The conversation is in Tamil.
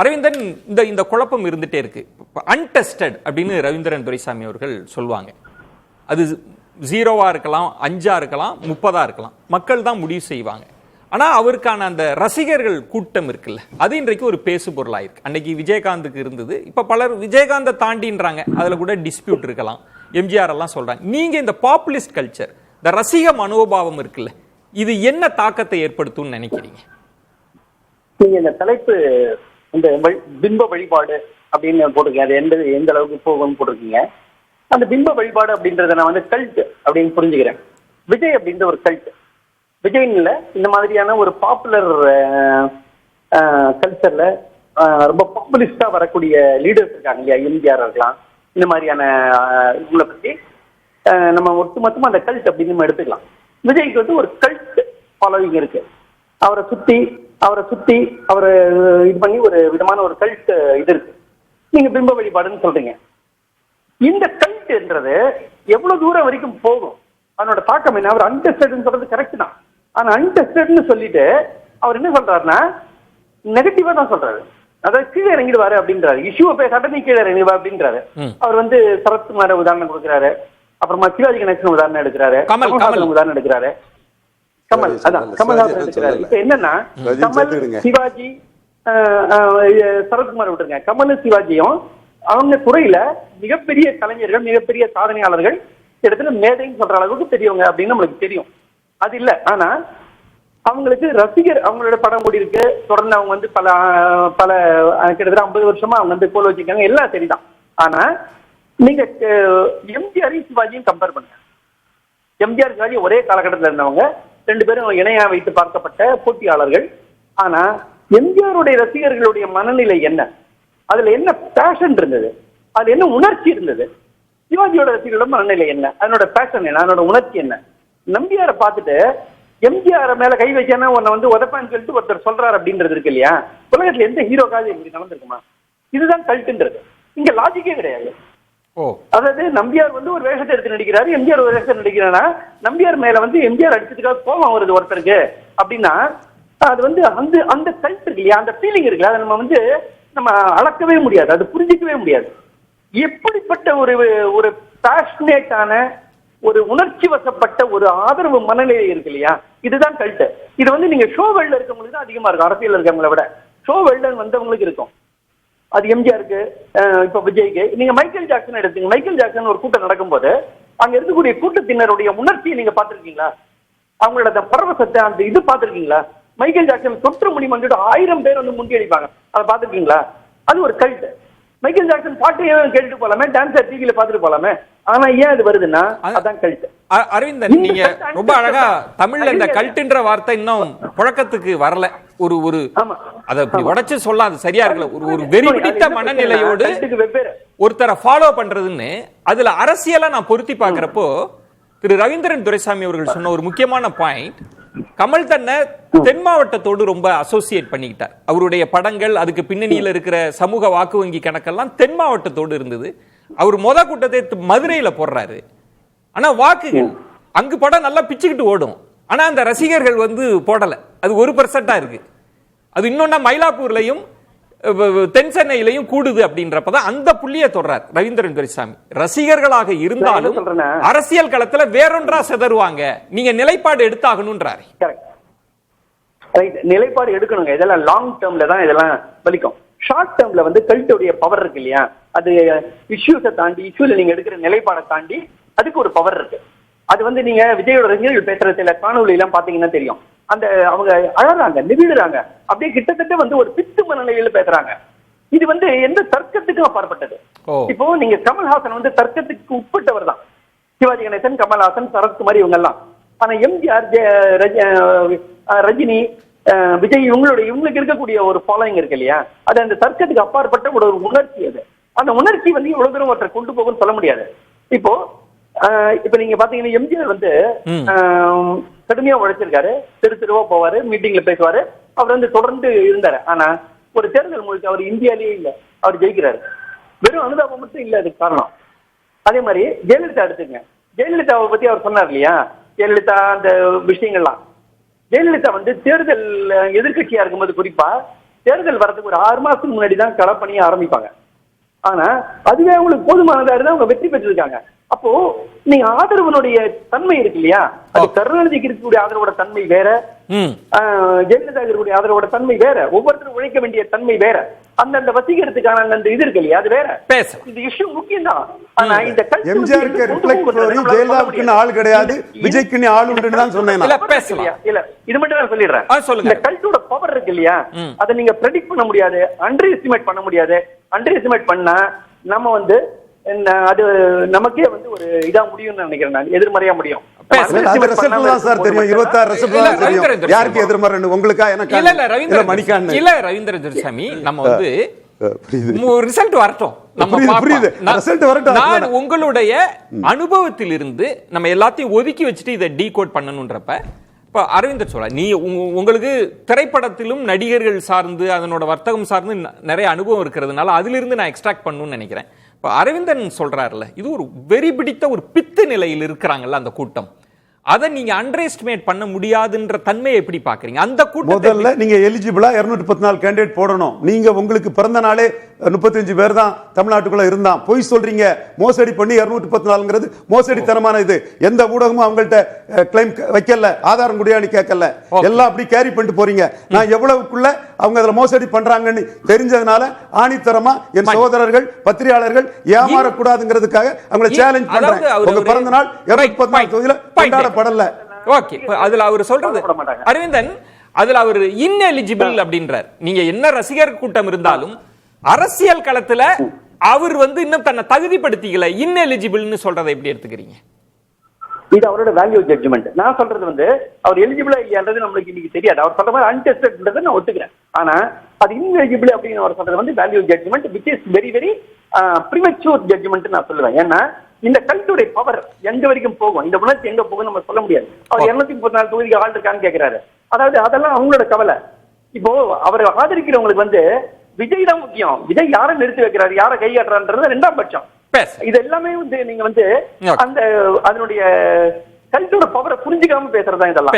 அரவிந்தன், இந்த குழப்பம் இருந்துட்டே இருக்கு. அன்டெஸ்டட் அப்படின்னு ரவீந்திரன் துரைசாமி அவர்கள் சொல்லுவாங்க. அது 0வா இருக்கலாம், 5ஆ இருக்கலாம், 30ஆ இருக்கலாம், மக்கள் தான் முடிவு செய்வாங்க. ஆனா அவருக்கான அந்த ரசிகர்கள் கூட்டம் இருக்குல்ல, அது இன்றைக்கு ஒரு பேசு பொருளாயிருக்கு. அன்னைக்கு விஜயகாந்துக்கு இருந்தது, இப்ப பலர் விஜயகாந்தை தாண்டின்றாங்க, அதுல கூட டிஸ்பியூட் இருக்கலாம். எம்ஜிஆர் எல்லாம் சொல்றாங்க. நீங்க இந்த பாப்புலிஸ்ட் கல்ச்சர், இந்த ரசிக மனோபாவம் இருக்குல்ல, இது என்ன தாக்கத்தை ஏற்படுத்தும் நினைக்கிறீங்க? நீங்க இந்த தலைப்பு இந்த பிம்ப வழிபாடு அப்படின்னு போட்டிருக்கீங்க, அது எந்த அளவுக்கு போகும்னு போட்டிருக்கீங்க. அந்த பிம்ப வழிபாடு அப்படின்றத நான் கல்ட் அப்படின்னு புரிஞ்சுக்கிறேன். விஜய் அப்படின்ற ஒரு கல்ட். விஜய்ல இந்த மாதிரியான ஒரு பாப்புலர் கல்ச்சர்ல ரொம்ப பாப்புலிஸ்டா வரக்கூடிய லீடர்ஸ் இருக்காங்க இல்லையா, எம்ஜிஆர் இருக்கலாம், இந்த மாதிரியான இவங்களை பத்தி நம்ம ஒட்டுமொத்தமா அந்த கல்ட் அப்படின்னு நம்ம எடுத்துக்கலாம். விஜய்க்கு ஒரு கல்ட் ஃபாலோவிங் இருக்கு. அவரை சுத்தி அவரை இது பண்ணி ஒரு விதமான ஒரு கல்ட் இது இருக்கு. நீங்க பிம்ப வழிபாடுன்னு சொல்றீங்க. இந்த கல்ட்ன்றது எவ்வளவு தூரம் வரைக்கும் போகும், அதனோட தாக்கம் என்ன? அவர் அன்டெஸ்டட்னு சொல்றது கரெக்ட் தான். ஆனா அன்டெஸ்டட்னு சொல்லிட்டு அவர் என்ன சொல்றாருன்னா நெகட்டிவா தான் சொல்றாரு. அதாவது கீழே இறங்கிடுவாரு அப்படின்றாரு. இஷ்யூவை பேசாட்ட நீ கீழே இறங்கிடுவா அப்படின்றாரு. அவர் சரத்குமார உதாரணம் கொடுக்குறாரு, அப்புறமா சிவாஜி கணேசன் உதாரணம் எடுக்கிறாரு, கமல்ஹாசன் உதாரணம் எடுக்கிறாரு. கமல்ஹாசன் எடுக்கிறாரு. இப்ப என்னன்னா கமல், சிவாஜி, சரத்குமார் விட்டுருங்க, கமல் சிவாஜியும் அவங்க துறையில மிகப்பெரிய கலைஞர்கள், மிகப்பெரிய சாதனையாளர்கள், இடத்துல மேதைன்னு சொல்ற அளவுக்கு தெரியவங்க அப்படின்னு நம்மளுக்கு தெரியும். அது இல்ல. ஆனா அவங்களுக்கு ரசிகர், அவங்களோட படம் கூடி இருக்கு, தொடர்ந்து அவங்க பல பல கிட்டத்தட்ட 50 வருஷமா அவங்க கோல் வச்சிருக்காங்க, எல்லாம் சரிதான். ஆனா நீங்க எம்ஜிஆரையும் சிவாஜியும் கம்பேர் பண்ணுங்க. எம்ஜிஆர் சிவாஜி ஒரே காலகட்டத்தில் இருந்தவங்க, 2 பேரும் இணையா வைத்து பார்க்கப்பட்ட போட்டியாளர்கள். ஆனா எம்ஜிஆருடைய ரசிகர்களுடைய மனநிலை என்ன, அதுல என்ன பேஷன் இருந்தது, அது என்ன உணர்ச்சி இருந்தது? சிவாஜியோட ரசிகர்களோட மனநிலை என்ன, அதனோட பேஷன் என்ன, அதனோட உணர்ச்சி என்ன? நம்பியாரை பார்த்துட்டு எம்ஜிஆர் மேல கை வச்சானா உன்னை உதப்பான்னு சொல்லிட்டு ஒருத்தர் சொல்றாரு அப்படின்றது இருக்கு இல்லையா, உலகத்துல எந்த ஹீரோக்காவது இப்படி நடந்திருக்குமா? இதுதான் கல்ட்டுன்றது. இங்க லாஜிக்கே கிடையாது. அதாவது நம்பியார் ஒரு வேஷத்தை எடுத்து நடிக்கிறாரு, எம்ஜிஆர் ஒரு வேஷத்தை நடிக்கிறானா, நம்பியார் மேல எம்ஜிஆர் அடிச்சதுக்காக கோபம் வருது ஒருத்தருக்கு அப்படின்னா, அது அந்த அந்த கல்ட் இருக்கு இல்லையா, அந்த ஃபீலிங் இருக்குல்ல, அதை நம்ம அளக்கவே முடியாது, அது புரிஞ்சிக்கவே முடியாது. எப்படிப்பட்ட ஒரு பேஷனேட்டான, ஒரு உணர்ச்சி வசப்பட்ட ஒரு ஆதரவு மனநிலை இருக்கு இல்லையா, இதுதான் கல்ட். இது நீங்க ஷோ வெல்ல இருக்கவங்களுக்கு தான் அதிகமா இருக்கும், அரசியல் இருக்கவங்களை விட ஷோ வெல்டன் வந்தவங்களுக்கு இருக்கும். அது எம்ஜிஆருக்கு, இப்ப விஜய்க்கு. நீங்க மைக்கேல் ஜாக்சன் எடுத்துங்க. மைக்கேல் ஜாக்சன் ஒரு கூட்டம் நடக்கும்போது அங்க இருக்கக்கூடிய கூட்டத்தினருடைய உணர்ச்சியை நீங்க பாத்திருக்கீங்களா? அவங்களோட பரவசத்தை, அந்த இது பாத்திருக்கீங்களா? மைக்கேல் ஜாக்சன் தொற்று முடியும் 1000 பேர் முண்டி அடிப்பாங்க, அதை பாத்திருக்கீங்களா? அது ஒரு கல்ட். மைக்கேல் ஜாக்சன் பாட்டையும் கேட்டுட்டு போலாமே, டான்ஸர் டிவில பாத்துட்டு போலாமே. ஆனா ஏன் அது வருதுன்னா அதான் கல்ட். அரவிந்தன், நீங்க ரொம்ப அழகா தமிழ்ல இந்த கல்ட்ன்ற வார்த்தை இன்னும் புழக்கத்துக்கு வரல. ஒரு அதை உடைச்சு சொல்லாது சரியா இருக்கல. ஒரு வெறி பிடித்த மனநிலையோடு ஒருத்தரை ஃபாலோ பண்றதுன்னு அதுல அரசியலா நான் பொருத்தி பாக்குறப்போ, திரு ரவீந்திரன் துரைசாமி அவர்கள் சொன்ன ஒரு முக்கியமான பாயிண்ட், கமல் தன்னை தென் மாவட்டத்தோடு ரொம்ப அசோசியேட் பண்ணிக்கிட்டார். அவருடைய படங்கள், அதுக்கு பின்னணியில் இருக்கிற சமூக வாக்கு வங்கி கணக்கெல்லாம் தென் மாவட்டத்தோடு இருந்தது. அவர் கூட்டத்தை மதுரையில போடுறாரு. ஆனா வாக்குகள் அங்கு படம் நல்லா பிச்சுக்கிட்டு ஓடும், ஆனா அந்த ரசிகர்கள் போடல. அது 1% இருக்கு. அது இன்னொன்னா மயிலாப்பூர்லயும் தென் சென்னையிலையும் கூடுது அப்படின்றப்பதான் அந்த புள்ளியை தொடர்றார் ரவீந்திரன் துரைசாமி. ரசிகர்களாக இருந்தாலும் அரசியல் களத்துல வேறொன்றா செதறுவாங்க, நீங்க நிலைப்பாடு எடுத்தாகணும்ன்றாரு. நிலைப்பாடு எடுக்கணுங்க. இதெல்லாம் லாங் டேர்ம்ல தான் இதெல்லாம் வலிக்கும். ஷார்ட் டேர்ம்ல கல்ட்டுடைய பவர் இருக்கு இல்லையா, அது இஷ்யூஸை தாண்டி, இஷ்யூல நீங்க எடுக்கிற நிலைப்பாடை தாண்டி அதுக்கு ஒரு பவர் இருக்கு. அது நீங்க விஜயோட ரசிகர்கள் பேசுற சில காணொலி எல்லாம் பாத்தீங்கன்னா தெரியும். அந்த அவங்க அழறாங்க, நெகிழுறாங்க, அப்படியே கிட்டத்தட்ட ஒரு பித்து மனநிலையில பேசுறாங்க. இது எந்த தர்க்கத்துக்கும் அப்பாற்பட்டது. இப்போ நீங்க கமல்ஹாசன் தர்க்கத்துக்கு உட்பட்டவர் தான். சிவாஜி கணேசன், கமல்ஹாசன், சரத்குமார் இவங்க எல்லாம். ஆனா எம்ஜிஆர், ரஜினி, விஜய் இவங்களுக்கு இருக்கக்கூடிய ஒரு ஃபாலோயிங் இருக்கு இல்லையா, அது அந்த தர்க்கத்துக்கு அப்பாற்பட்ட ஒரு உணர்ச்சி. அது அந்த உணர்ச்சி இவ்வளவு தூரம் ஒருத்தர் கொண்டு போகும்னு சொல்ல முடியாது. இப்ப நீங்க பாத்தீங்கன்னா எம்ஜிஆர் கடுமையா உழைச்சிருக்காரு, தெருவா போவாரு, மீட்டிங்ல பேசுவாரு, அவர் தொடர்ந்து இருந்தாரு. ஆனா ஒரு தேர்தல் முழுக்க அவர் இந்தியாலேயே இல்ல, அவர் ஜெயிக்கிறாரு. வெறும் அனுதாபம் மட்டும் இல்ல அதுக்கு காரணம். அதே மாதிரி ஜெயலலிதா எடுத்துங்க. ஜெயலலிதாவை பத்தி அவர் சொன்னார் இல்லையா, ஜெயலலிதா அந்த விஷயங்கள்லாம். ஜெயலலிதா தேர்தல் எதிர்கட்சியா இருக்கும்போது குறிப்பா தேர்தல் வரதுக்கு ஒரு 6 மாசத்துக்கு முன்னாடி தான் களப்பணியை ஆரம்பிப்பாங்க. ஆனா அதுவே அவங்களுக்கு போதுமானதா இருந்தா அவங்க வெற்றி பெற்றிருக்காங்க. அப்போ நீங்க ஆதரவனுடைய தன்மை இருக்கு இல்லையா, அது கருணாநிதிக்கு இருக்கக்கூடிய ஆதரவோட தன்மை வேற, ஜெயலலிதா இருக்கக்கூடிய ஆதரவோட தன்மை வேற, ஒவ்வொருத்தரும் உழைக்க வேண்டிய தன்மை வேற, அந்தந்த வசீகரத்துக்கான அந்த இது இருக்கு இல்லையா, அது வேற. இந்த இஷ்யூ முக்கியம் தான். ஆனா இந்த எம்ஜிஆருக்கு ரிஃப்ளெக்ட் பண்ணி ஜெயலலிதாவுக்கு ஆள் கிடையாது, விஜய்க்கு ஆள் உண்டுன்னு தான் சொன்னேன். இல்ல இது மட்டும் நான் சொல்லிடுறேன். இந்த கல்ட்டோட பவர் இருக்கு இல்லையா, அதை நீங்க ப்ரெடிக்ட் பண்ண முடியாது, அண்டர் எஸ்டிமேட் பண்ண முடியாது. அண்டர் எஸ்டிமேட் பண்ணா நம்ம வந்து அது நமக்கே வந்து ஒரு இதா முடியும்னு நினைக்கிறேன். நான் எதிர்மறையா முடியும். யாருக்கு எதிர்மறை உங்களுக்கா எனக்கு இல்ல மணிக்கான் இல்ல ரவீந்திர துரைசாமி. நம்ம வந்து ரிசல்ட் வரட்டும், நான் உங்களுடைய அனுபவத்திலிருந்து நம்ம எல்லாத்தையும் ஒதுக்கி வச்சுட்டு இதை டீகோட் பண்ணணும்ன்றப்ப இப்ப அரவிந்தர் சொல்ல, நீ உங்களுக்கு திரைப்படத்திலும் நடிகர்கள் சார்ந்து அதனோட வர்த்தகம் சார்ந்து நிறைய அனுபவம் இருக்கிறதுனால அதிலிருந்து நான் எக்ஸ்ட்ராக்ட் பண்ணணும்னு நினைக்கிறேன். இப்ப அரவிந்தன் சொல்றாருல, இது ஒரு வெறி பிடித்த ஒரு பித்து நிலையில் இருக்கிறாங்கல்ல அந்த கூட்டம், அதை நீங்க அண்டர் எஸ்டிமேட் பண்ண முடியாதுன்ற தன்மையை எப்படி பாக்குறீங்க? அந்த கூட்டம் முதல்ல நீங்க எலிஜிபிளா 214 கேண்டிடேட் போடணும். நீங்க உங்களுக்கு பிறந்த நாளே 35 பேர் தான் தமிழ்நாட்டுக்குள்ள இருந்தான். பொய் சொல்றீங்க, மோசடி பண்ணி 214ங்கிறது மோசடித்தனமான இது. எந்த ஊடகமும் அவங்கள்ட்ட கிளைம் வைக்கல, ஆதாரம் குடியாணி கேட்கல, எல்லாம் அப்படி கேரி பண்ணிட்டு போறீங்க. நான் எவ்வளவுக்குள்ள அவங்க அதுல மோசடி பண்றாங்கன்னு தெரிஞ்சதுனால ஆணித்தரமா என் சகோதரர்கள் பத்திரிகையாளர்கள் ஏமாறக்கூடாதுங்கிறதுக்காக அவங்களை சேலஞ்ச் பண்றாங்க. உங்க பிறந்த நாள் 214 தொகுதியில கொண்டாடப்படல. ஓகே, அதுல அவர் சொல்றது அரவிந்தன், அதுல அவர் இன்எலிஜிபிள் அப்படின்றார். நீங்க என்ன ரசிகர் கூட்டம் இருந்தாலும் அரசியல் களத்துல அவர் வந்து இன்னும் தன்னை தகுதிப்படுத்திக்கல, இன்எலிஜிபிள்னு சொல்றதை எப்படி எடுத்துக்கிறீங்க? இது அவரோட வேல்யூ ஜட்ஜ்மெண்ட். நான் சொல்றது வந்து அவர் எலிஜிபிளா இல்லைன்றது நம்மளுக்கு இன்னைக்கு தெரியாது. அவர் சொல்ற மாதிரி அன்டெஸ்டட்ன்றதை நான் ஒத்துக்கிறேன். ஆனா அது இன்எலிஜிபிள் அப்படின்னு அவர் சொல்றது வந்து value judgement, which is very very premature judgement நான் சொல்லுவேன். ஏன்னா இந்த கல்ட்டுடைய பவர் எங்க வரைக்கும் போகும், இந்த உணர்ச்சி எங்க போகும் நம்ம சொல்ல முடியாது. அவர் 234 தொகுதிக்கு ஆள் இருக்கான்னு கேட்கிறாரு. அதாவது அதெல்லாம் அவங்களோட கவலை. இப்போ அவரை ஆதரிக்கிறவங்களுக்கு வந்து விஜய் தான் முக்கியம். விஜய் யாரை நிறுத்தி வைக்கிறாரு, யாரை கையாடுறான்றது 2ஆம் பட்சம். இது எல்லாமே வந்து நீங்க வந்து அந்த அதனுடைய கல்ட்டோட பவரை புரிஞ்சுக்காம பேசுறதா இதெல்லாம்.